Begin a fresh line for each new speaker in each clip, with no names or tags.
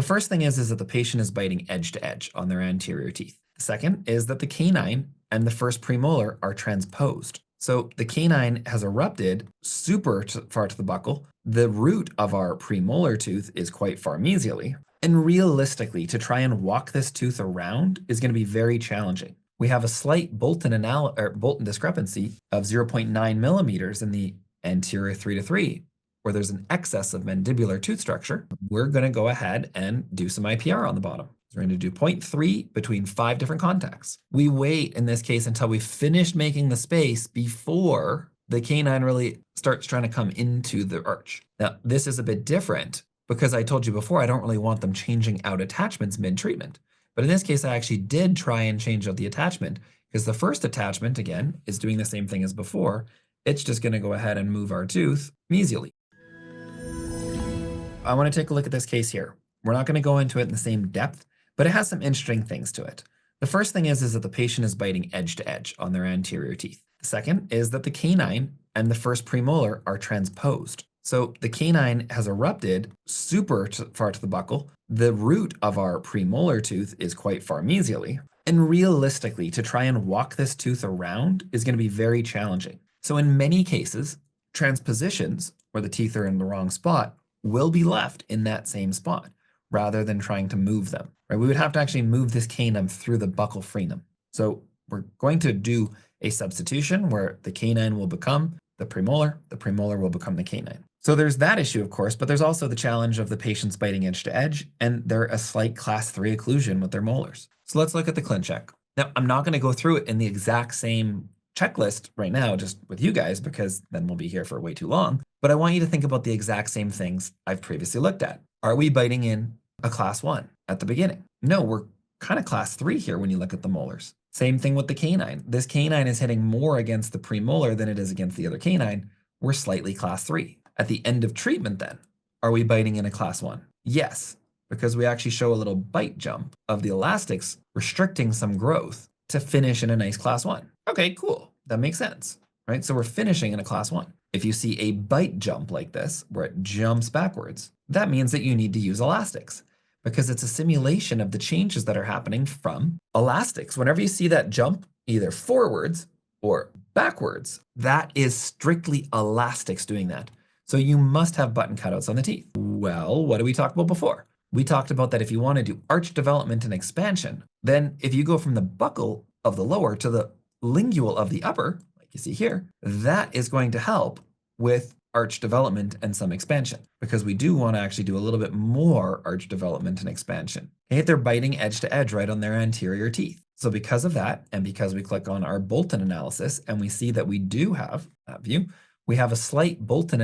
The first thing is that the patient is biting edge to edge on their anterior teeth. The second is that the canine and the first premolar are transposed. So the canine has erupted super far to the buccal. The root of our premolar tooth is quite far mesially. And realistically, to try and walk this tooth around is going to be very challenging. We have a slight Bolton discrepancy of 0.9 millimeters in the anterior 3 to 3, where there's an excess of mandibular tooth structure. We're going to go ahead and do some IPR on the bottom. So we're going to do 0.3 between 5 different contacts. We wait in this case until we've finished making the space before the canine really starts trying to come into the arch. Now, this is a bit different because I told you before, I don't really want them changing out attachments mid-treatment. But in this case, I actually did try and change out the attachment because the first attachment, again, is doing the same thing as before. It's just going to go ahead and move our tooth mesially. I want to take a look at this case here. We're not going to go into it in the same depth, but it has some interesting things to it. The first thing is that the patient is biting edge to edge on their anterior teeth. The second is that the canine and the first premolar are transposed. So the canine has erupted super far to the buccal. The root of our premolar tooth is quite far mesially. And realistically, to try and walk this tooth around is going to be very challenging. So in many cases, transpositions, where the teeth are in the wrong spot, will be left in that same spot rather than trying to move them. Right? We would have to actually move this canine through the buccal frenum. So we're going to do a substitution where the canine will become the premolar will become the canine. So there's that issue, of course, but there's also the challenge of the patients biting edge to edge, and they're a slight class 3 occlusion with their molars. So let's look at the ClinCheck. Now, I'm not going to go through it in the exact same checklist right now, just with you guys, because then we'll be here for way too long. But I want you to think about the exact same things I've previously looked at. Are we biting in a class 1 at the beginning? No, we're kind of class 3 here when you look at the molars. Same thing with the canine. This canine is hitting more against the premolar than it is against the other canine. We're slightly class 3. At the end of treatment then, are we biting in a class 1? Yes, because we actually show a little bite jump of the elastics restricting some growth to finish in a nice class 1. Okay, cool. That makes sense, right? So we're finishing in a class 1. If you see a bite jump like this, where it jumps backwards, that means that you need to use elastics because it's a simulation of the changes that are happening from elastics. Whenever you see that jump, either forwards or backwards, that is strictly elastics doing that. So you must have button cutouts on the teeth. Well, what did we talk about before? We talked about that if you want to do arch development and expansion, then if you go from the buccal of the lower to the lingual of the upper, like you see here, that is going to help with arch development and some expansion, because we do want to actually do a little bit more arch development and expansion. Okay, they're biting edge to edge right on their anterior teeth. So because of that, and because we click on our Bolton analysis and we see that we do have that view, we have a slight Bolton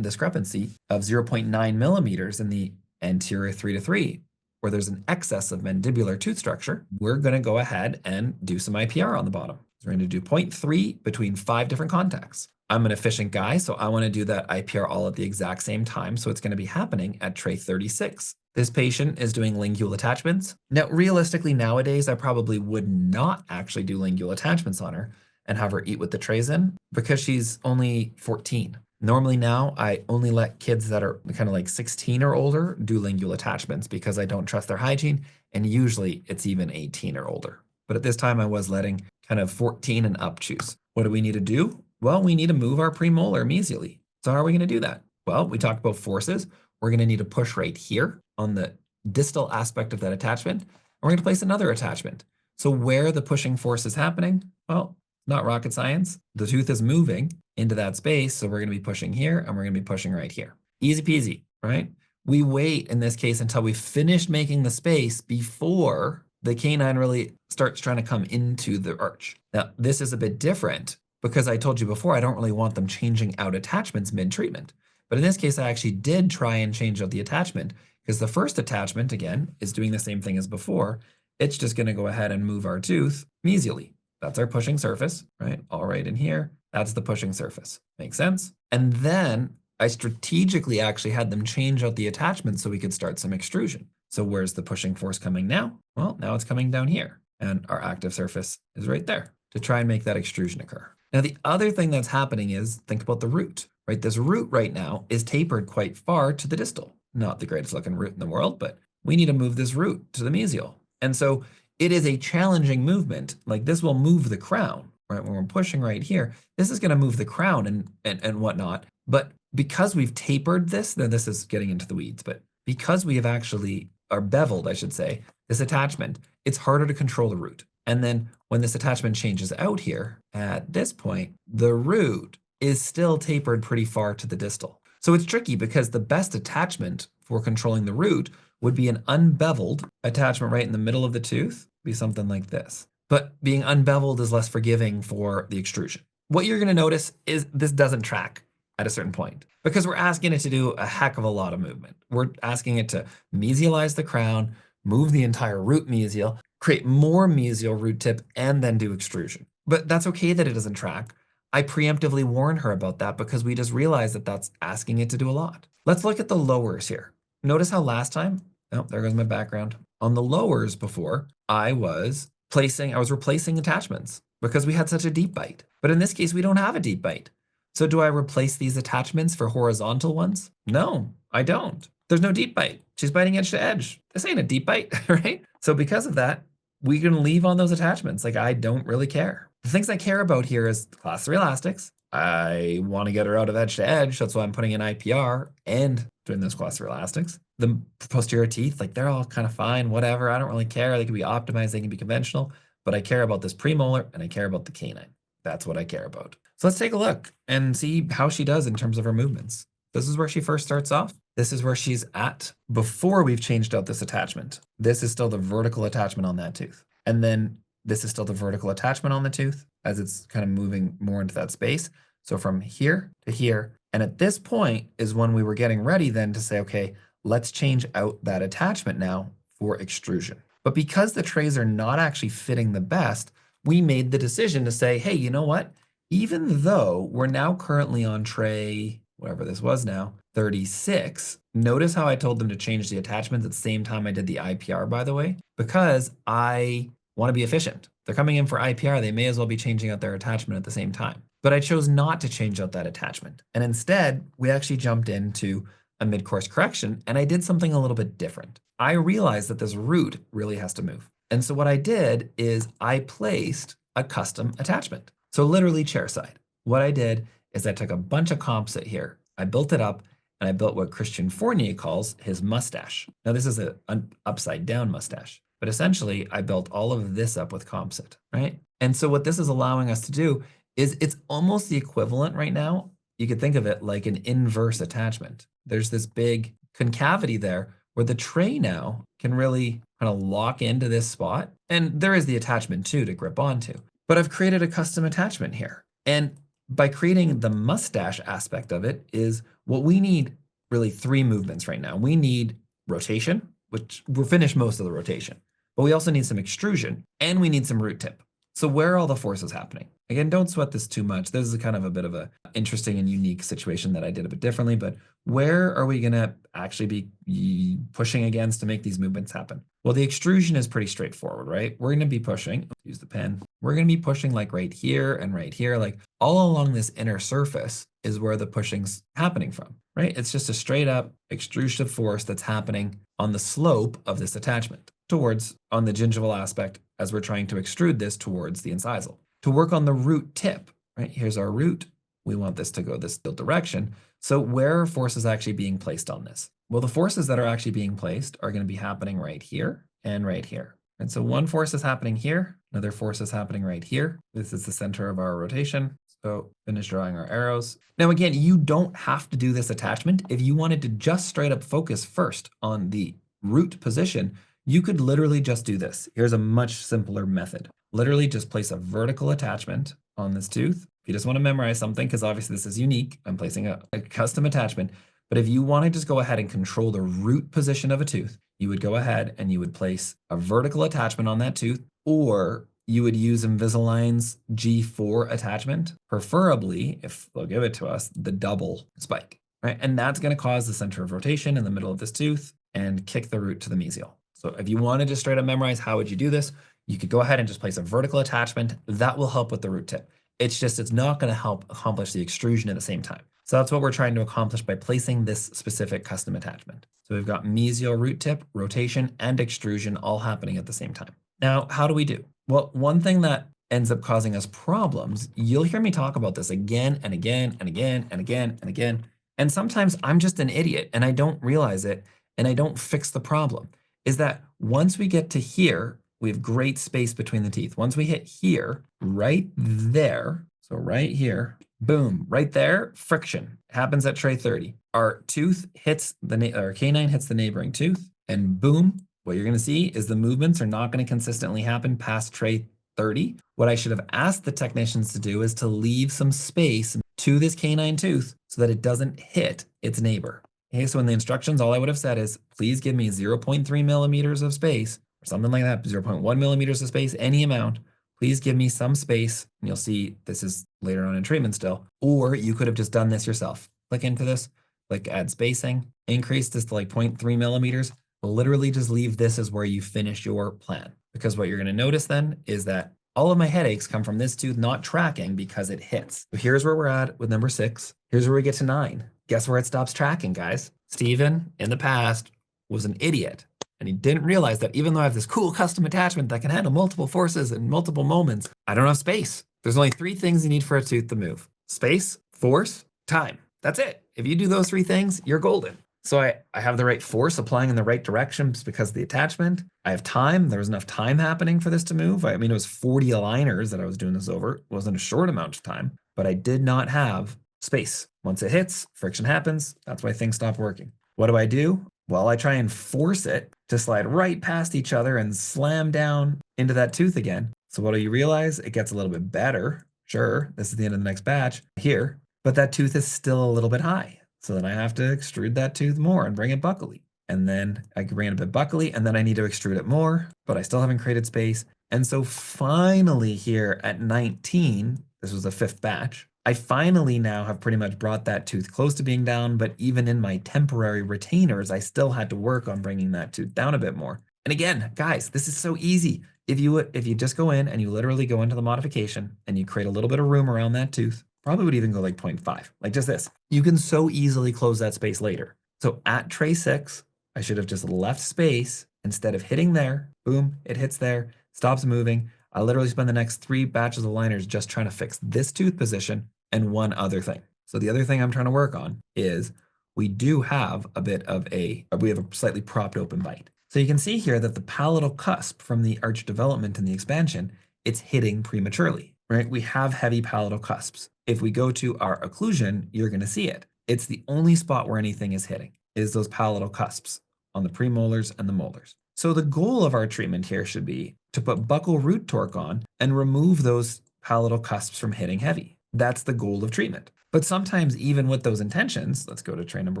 discrepancy of 0.9 millimeters in the anterior 3 to 3, where there's an excess of mandibular tooth structure. We're going to go ahead and do some IPR on the bottom. So we're going to do 0.3 between 5 different contacts. I'm an efficient guy, so I want to do that IPR all at the exact same time. So it's going to be happening at tray 36. This patient is doing lingual attachments. Now, realistically, nowadays, I probably would not actually do lingual attachments on her and have her eat with the trays in because she's only 14. Normally now, I only let kids that are kind of like 16 or older do lingual attachments because I don't trust their hygiene, and usually it's even 18 or older. But at this time, I was letting kind of 14 and up choose. What do we need to do? Well, we need to move our premolar mesially. So how are we going to do that? Well, we talked about forces. We're going to need to push right here on the distal aspect of that attachment. And we're going to place another attachment. So where the pushing force is happening, well, not rocket science. The tooth is moving into that space. So we're going to be pushing here and we're going to be pushing right here. Easy peasy, right? We wait in this case until we finish making the space before the canine really starts trying to come into the arch. Now, this is a bit different because I told you before, I don't really want them changing out attachments mid-treatment. But in this case, I actually did try and change out the attachment because the first attachment, again, is doing the same thing as before. It's just going to go ahead and move our tooth mesially. That's our pushing surface, right? All right in here, that's the pushing surface. Makes sense? And then I strategically actually had them change out the attachment so we could start some extrusion. So where's the pushing force coming now? Well, now it's coming down here and our active surface is right there to try and make that extrusion occur. Now, the other thing that's happening is think about the root, right? This root right now is tapered quite far to the distal. not the greatest looking root in the world, but we need to move this root to the mesial. And so it is a challenging movement. Like this will move the crown, right? When we're pushing right here, this is going to move the crown and whatnot. But because we've tapered this, then this is getting into the weeds, but because we have actually, or beveled, I should say, this attachment, it's harder to control the root. And then when this attachment changes out here, at this point, the root is still tapered pretty far to the distal. So it's tricky because the best attachment for controlling the root would be an unbeveled attachment right in the middle of the tooth, be something like this. But being unbeveled is less forgiving for the extrusion. What you're gonna notice is this doesn't track at a certain point because we're asking it to do a heck of a lot of movement. We're asking it to mesialize the crown, move the entire root mesial, create more mesial root tip, and then do extrusion. But that's okay that it doesn't track. I preemptively warn her about that because we just realized that that's asking it to do a lot. Let's look at the lowers here. Notice how last time, oh, there goes my background. On the lowers before, I was replacing attachments because we had such a deep bite. But in this case, we don't have a deep bite. So do I replace these attachments for horizontal ones? No, I don't. There's no deep bite. She's biting edge to edge. This ain't a deep bite, right? So because of that, we can leave on those attachments. Like I don't really care. The things I care about here is class 3 elastics. I want to get her out of edge to edge. That's why I'm putting in IPR and doing those class 3 elastics. The posterior teeth, like they're all kind of fine, whatever. I don't really care. They can be optimized, they can be conventional, but I care about this premolar and I care about the canine. That's what I care about. So let's take a look and see how she does in terms of her movements. This is where she first starts off. This is where she's at before we've changed out this attachment. This is still the vertical attachment on that tooth. And then this is still the vertical attachment on the tooth as it's kind of moving more into that space. So from here to here. And at this point is when we were getting ready then to say, okay, let's change out that attachment now for extrusion. But because the trays are not actually fitting the best, we made the decision to say, hey, you know what? Even though we're now currently on tray, whatever this was now, 36, notice how I told them to change the attachments at the same time I did the IPR, by the way, because I want to be efficient. They're coming in for IPR, they may as well be changing out their attachment at the same time. But I chose not to change out that attachment. And instead, we actually jumped into a mid-course correction, and I did something a little bit different. I realized that this root really has to move. And so what I did is I placed a custom attachment. So literally chair side. What I did is I took a bunch of composite here. I built it up and I built what Christian Fournier calls his mustache. Now this is an upside down mustache, but essentially I built all of this up with composite, right? And so what this is allowing us to do is it's almost the equivalent right now. You could think of it like an inverse attachment. There's this big concavity there where the tray now can really kind of lock into this spot. And there is the attachment too to grip onto. But I've created a custom attachment here. And by creating the mustache aspect of it is what we need really 3 movements right now. We need rotation, which we're finished most of the rotation, but we also need some extrusion and we need some root tip. So where are all the forces happening? Again, don't sweat this too much. This is kind of a bit of a interesting and unique situation that I did a bit differently, but where are we gonna actually be pushing against to make these movements happen? Well, the extrusion is pretty straightforward, right? We're gonna be pushing, use the pen. We're gonna be pushing like right here and right here, like all along this inner surface is where the pushing's happening from, right? It's just a straight up extrusive force that's happening on the slope of this attachment towards on the gingival aspect as we're trying to extrude this towards the incisal. To work on the root tip, right? Here's our root. We want this to go this direction. So where are forces actually being placed on this? Well, the forces that are actually being placed are going to be happening right here and right here. And so one force is happening here, another force is happening right here. This is the center of our rotation. So finish drawing our arrows. Now, again, you don't have to do this attachment. If you wanted to just straight up focus first on the root position, you could literally just do this. Here's a much simpler method. Literally just place a vertical attachment on this tooth. If you just want to memorize something, because obviously this is unique, I'm placing a custom attachment. But if you want to just go ahead and control the root position of a tooth, you would go ahead and you would place a vertical attachment on that tooth, or you would use Invisalign's G4 attachment, preferably, if they'll give it to us, the double spike, right? And that's going to cause the center of rotation in the middle of this tooth and kick the root to the mesial. So if you wanted to straight up memorize how would you do this, you could go ahead and just place a vertical attachment. That will help with the root tip. It's just, it's not going to help accomplish the extrusion at the same time. So that's what we're trying to accomplish by placing this specific custom attachment. So we've got mesial root tip, rotation, and extrusion all happening at the same time. Now, how do we do? Well, one thing that ends up causing us problems, you'll hear me talk about this again and again and again and again and again. And sometimes I'm just an idiot and I don't realize it and I don't fix the problem, is that once we get to here, we have great space between the teeth. Once we hit here, right there, so right here, boom, right there, friction happens at tray 30. Our tooth hits our canine hits the neighboring tooth, and boom, what you're gonna see is the movements are not gonna consistently happen past tray 30. What I should have asked the technicians to do is to leave some space to this canine tooth so that it doesn't hit its neighbor. Okay, so in the instructions, all I would have said is, please give me 0.3 millimeters of space, or something like that, 0.1 millimeters of space, any amount. Please give me some space. And you'll see this is later on in treatment still. Or you could have just done this yourself. Click into this, click add spacing, increase this to like 0.3 millimeters. Literally just leave this as where you finish your plan. Because what you're gonna notice then is that all of my headaches come from this tooth not tracking because it hits. So here's where we're at with number 6. Here's where we get to 9. Guess where it stops tracking, guys? Steven, in the past, was an idiot. And he didn't realize that even though I have this cool custom attachment that can handle multiple forces in multiple moments, I don't have space. There's only 3 things you need for a tooth to move: space, force, time. That's it. If you do those 3 things, you're golden. So I have the right force applying in the right directions because of the attachment. I have time. There was enough time happening for this to move. I mean, it was 40 aligners that I was doing this over. It wasn't a short amount of time, but I did not have space. Once it hits, friction happens. That's why things stop working. What do? Well, I try and force it to slide right past each other and slam down into that tooth again. So what do you realize? It gets a little bit better. Sure, this is the end of the next batch here, but that tooth is still a little bit high. So then I have to extrude that tooth more and bring it buccally. And then I can bring it a bit buccally, and then I need to extrude it more, but I still haven't created space. And so finally here at 19, this was the 5th batch, I finally now have pretty much brought that tooth close to being down, but even in my temporary retainers, I still had to work on bringing that tooth down a bit more. And again, guys, this is so easy. If you just go in and you literally go into the modification and you create a little bit of room around that tooth, probably would even go like 0.5, like just this. You can so easily close that space later. So at tray 6, I should have just left space instead of hitting there. Boom, it hits there, stops moving. I literally spend the next 3 batches of liners just trying to fix this tooth position and one other thing. So the other thing I'm trying to work on is we do have we have a slightly propped open bite. So you can see here that the palatal cusp from the arch development and the expansion, it's hitting prematurely, right? We have heavy palatal cusps. If we go to our occlusion, you're gonna see it. It's the only spot where anything is hitting, is those palatal cusps on the premolars and the molars. So the goal of our treatment here should be to put buccal root torque on and remove those palatal cusps from hitting heavy. That's the goal of treatment. But sometimes even with those intentions, let's go to tray number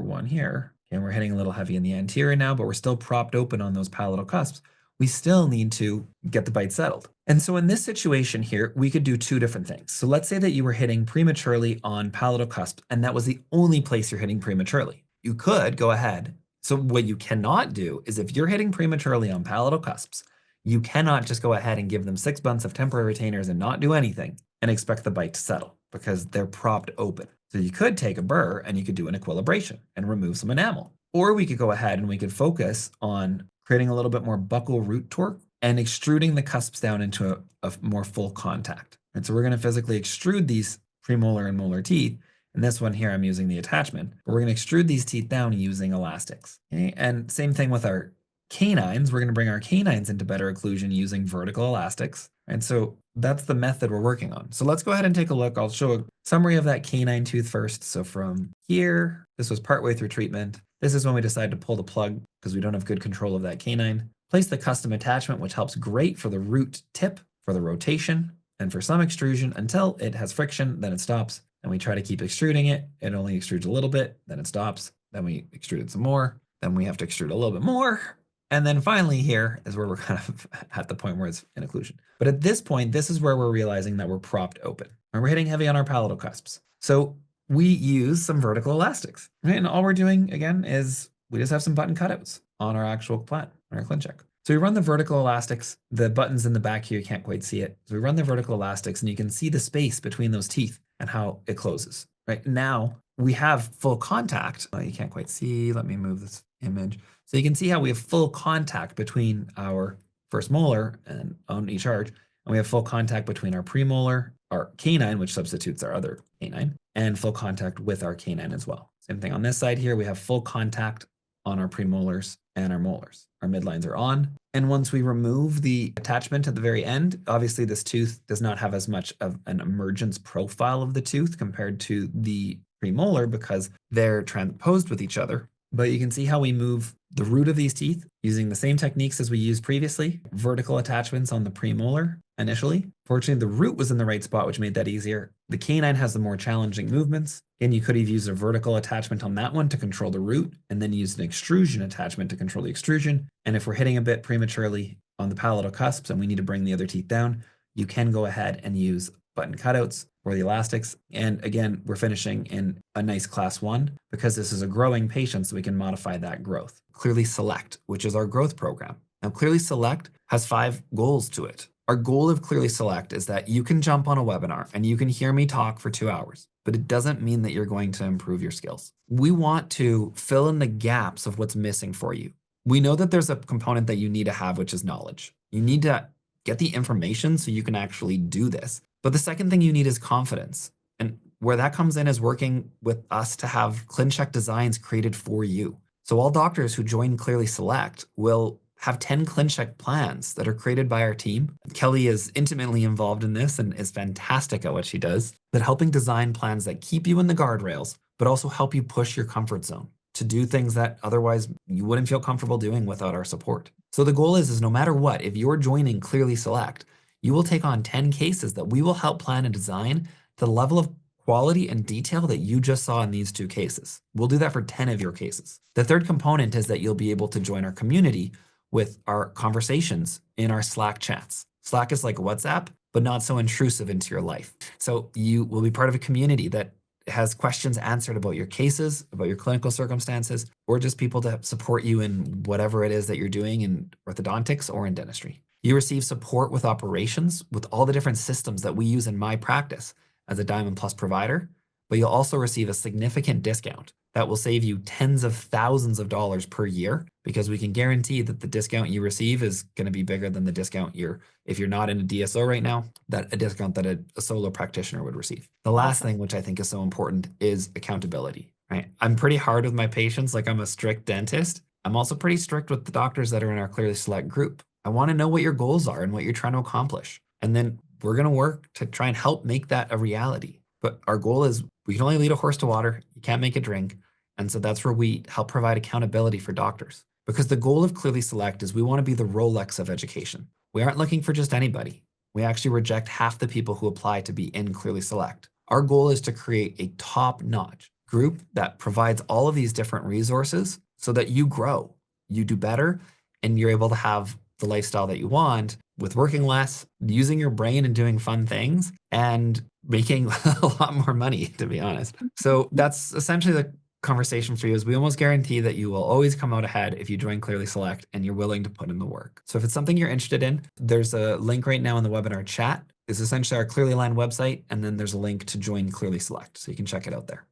1 here, and we're hitting a little heavy in the anterior now, but we're still propped open on those palatal cusps. We still need to get the bite settled. And so in this situation here, we could do 2 different things. So let's say that you were hitting prematurely on palatal cusps, and that was the only place you're hitting prematurely. You could go ahead. So what you cannot do is if you're hitting prematurely on palatal cusps, you cannot just go ahead and give them 6 months of temporary retainers and not do anything and expect the bite to settle because they're propped open. So you could take a burr and you could do an equilibration and remove some enamel. Or we could go ahead and we could focus on creating a little bit more buccal root torque and extruding the cusps down into a more full contact. And so we're going to physically extrude these premolar and molar teeth. And this one here, I'm using the attachment, but we're going to extrude these teeth down using elastics. Okay? And same thing with our canines. We're going to bring our canines into better occlusion using vertical elastics. And so that's the method we're working on. So let's go ahead and take a look. I'll show a summary of that canine tooth first. So from here, this was partway through treatment. This is when we decided to pull the plug because we don't have good control of that canine. Place the custom attachment, which helps great for the root tip, for the rotation, and for some extrusion until it has friction, then it stops. And we try to keep extruding it. It only extrudes a little bit, then it stops. Then we extrude it some more. Then we have to extrude a little bit more. And then finally here is where we're kind of at the point where it's in occlusion. But at this point, this is where we're realizing that we're propped open and we're hitting heavy on our palatal cusps. So we use some vertical elastics, right? And all we're doing again is we just have some button cutouts on our actual plat, on our ClinCheck. So we run the vertical elastics, the buttons in the back here, you can't quite see it. So we run the vertical elastics and you can see the space between those teeth and how it closes. Right now, we have full contact. You can't quite see. Let me move this image. So you can see how we have full contact between our first molar and on each arch, and we have full contact between our premolar, our canine, which substitutes our other canine, and full contact with our canine as well. Same thing on this side here. We have full contact on our premolars and our molars. Our midlines are on. And once we remove the attachment at the very end, obviously this tooth does not have as much of an emergence profile of the tooth compared to the premolar because they're transposed with each other. But you can see how we move the root of these teeth using the same techniques as we used previously. Vertical attachments on the premolar initially. Fortunately, the root was in the right spot, which made that easier. The canine has the more challenging movements. And you could have used a vertical attachment on that one to control the root, and then used an extrusion attachment to control the extrusion. And if we're hitting a bit prematurely on the palatal cusps and we need to bring the other teeth down, you can go ahead and use button cutouts or the elastics. And again, we're finishing in a nice class 1 because this is a growing patient, so we can modify that growth. Clearly Select, which is our growth program. Now, Clearly Select has 5 goals to it. Our goal of Clearly Select is that you can jump on a webinar and you can hear me talk for 2 hours, but it doesn't mean that you're going to improve your skills. We want to fill in the gaps of what's missing for you. We know that there's a component that you need to have, which is knowledge. You need to get the information so you can actually do this. But the second thing you need is confidence. And where that comes in is working with us to have ClinCheck designs created for you. So all doctors who join Clearly Select will have 10 ClinCheck plans that are created by our team. Kelly is intimately involved in this and is fantastic at what she does, but helping design plans that keep you in the guardrails, but also help you push your comfort zone to do things that otherwise you wouldn't feel comfortable doing without our support. So the goal is no matter what, if you're joining Clearly Select, you will take on 10 cases that we will help plan and design to the level of quality and detail that you just saw in these 2 cases. We'll do that for 10 of your cases. The third component is that you'll be able to join our community with our conversations in our Slack chats. Slack is like WhatsApp, but not so intrusive into your life. So you will be part of a community that has questions answered about your cases, about your clinical circumstances, or just people to support you in whatever it is that you're doing in orthodontics or in dentistry. You receive support with operations with all the different systems that we use in my practice as a Diamond Plus provider, but you'll also receive a significant discount that will save you tens of thousands of dollars per year because we can guarantee that the discount you receive is going to be bigger than the discount if you're not in a DSO right now, that a discount that a solo practitioner would receive. The last thing, which I think is so important, is accountability, right? I'm pretty hard with my patients. Like, I'm a strict dentist. I'm also pretty strict with the doctors that are in our Clearly Select group. I want to know what your goals are and what you're trying to accomplish. And then we're going to work to try and help make that a reality. But our goal is we can only lead a horse to water. You can't make it drink. And so that's where we help provide accountability for doctors. Because the goal of Clearly Select is we want to be the Rolex of education. We aren't looking for just anybody. We actually reject half the people who apply to be in Clearly Select. Our goal is to create a top-notch group that provides all of these different resources so that you grow, you do better, and you're able to have the lifestyle that you want with working less, using your brain and doing fun things, and making a lot more money, to be honest. So that's essentially the conversation for you. Is we almost guarantee that you will always come out ahead if you join Clearly Select and you're willing to put in the work. So if it's something you're interested in, there's a link right now in the webinar chat. It's essentially our Clearly Line website, and then there's a link to join Clearly Select. So you can check it out there.